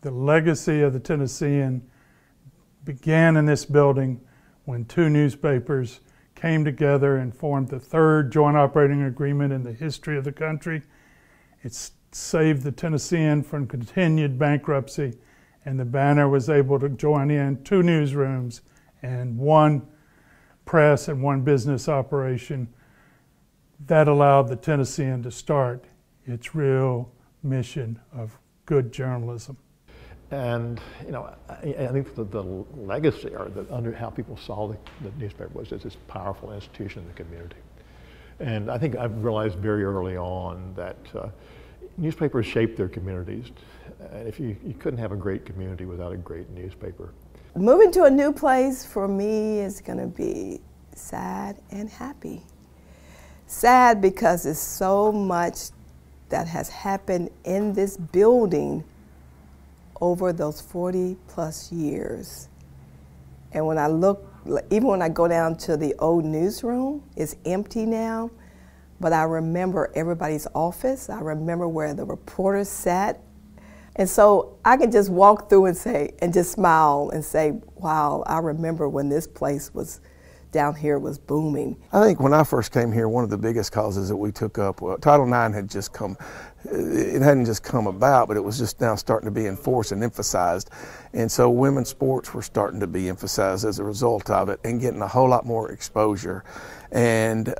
The legacy of the Tennessean began in this building when two newspapers came together and formed the third joint operating agreement in the history of the country. It saved the Tennessean from continued bankruptcy, and the Banner was able to join in two newsrooms and one press and one business operation. That allowed the Tennessean to start its real mission of good journalism. And I think the legacy, or under how people saw the newspaper, was as this powerful institution in the community. And I think I've realized very early on that newspapers shape their communities. And if you couldn't have a great community without a great newspaper. Moving to a new place for me is going to be sad and happy. Sad because there's so much that has happened in this building over those 40 plus years. And when I look, even when I go down to the old newsroom, it's empty now, but I remember everybody's office. I remember where the reporters sat. And so I can just walk through and say, and just smile and say, wow, I remember when this place was down here was booming. I think when I first came here, one of the biggest causes that we took up, well, Title IX had just come, it hadn't just come about, but it was just now starting to be enforced and emphasized. And so women's sports were starting to be emphasized as a result of it, and getting a whole lot more exposure and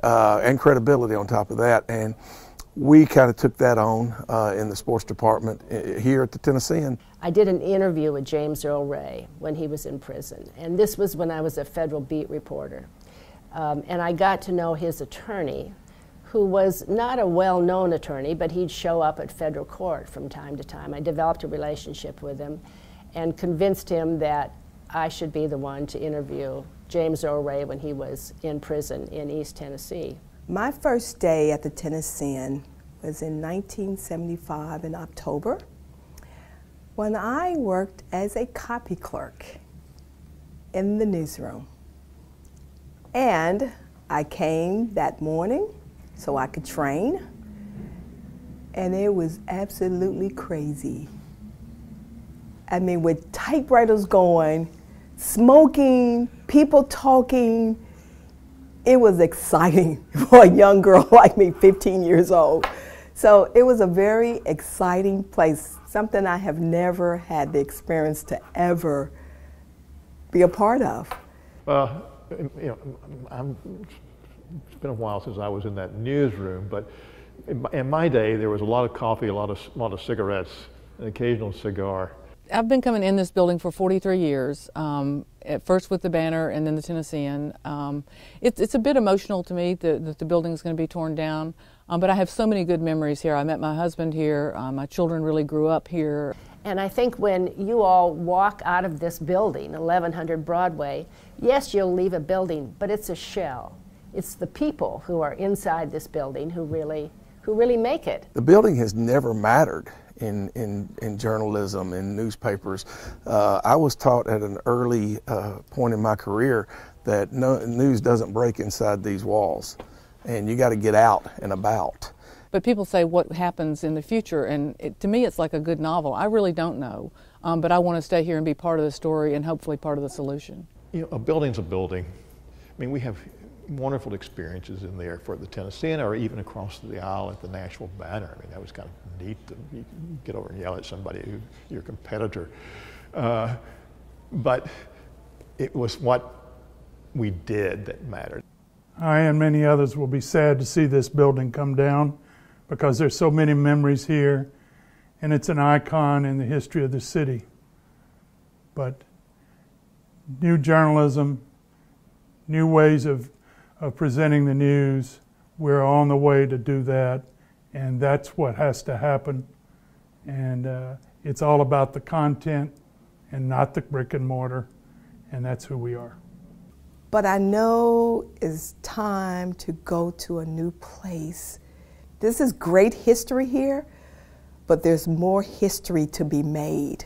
credibility on top of that. And we kind of took that on in the sports department here at the Tennessean. I did an interview with James Earl Ray when he was in prison, and this was when I was a federal beat reporter. And I got to know his attorney, who was not a well-known attorney, but he'd show up at federal court from time to time. I developed a relationship with him and convinced him that I should be the one to interview James Earl Ray when he was in prison in East Tennessee. My first day at the Tennessean was in 1975 in October, when I worked as a copy clerk in the newsroom. And I came that morning so I could train, and it was absolutely crazy. I mean, with typewriters going, smoking, people talking, it was exciting for a young girl like me, 15 years old. So it was a very exciting place, something I have never had the experience to ever be a part of. Well, it's been a while since I was in that newsroom, but in my day there was a lot of coffee, a lot of cigarettes, an occasional cigar. I've been coming in this building for 43 years, at first with the Banner and then the Tennessean. It's a bit emotional to me that the building is going to be torn down, but I have so many good memories here. I met my husband here, my children really grew up here. And I think when you all walk out of this building, 1100 Broadway, yes, you'll leave a building, but it's a shell. It's the people who are inside this building who really make it. The building has never mattered in journalism, in newspapers. I was taught at an early point in my career that news doesn't break inside these walls, and you got to get out and about. But people say what happens in the future, and to me it's like a good novel. I really don't know, but I want to stay here and be part of the story and hopefully part of the solution. You know, a building's a building. I mean, we have wonderful experiences in there for the Tennessean, or even across the aisle at the Nashville Banner. I mean, that was kind of neat to get over and yell at somebody, your competitor. But it was what we did that mattered. I and many others will be sad to see this building come down, because there's so many memories here, and it's an icon in the history of the city. But new journalism, new ways of presenting the news, we're on the way to do that, and that's what has to happen. And it's all about the content and not the brick and mortar, and that's who we are. But I know it's time to go to a new place. This is great history here, but there's more history to be made.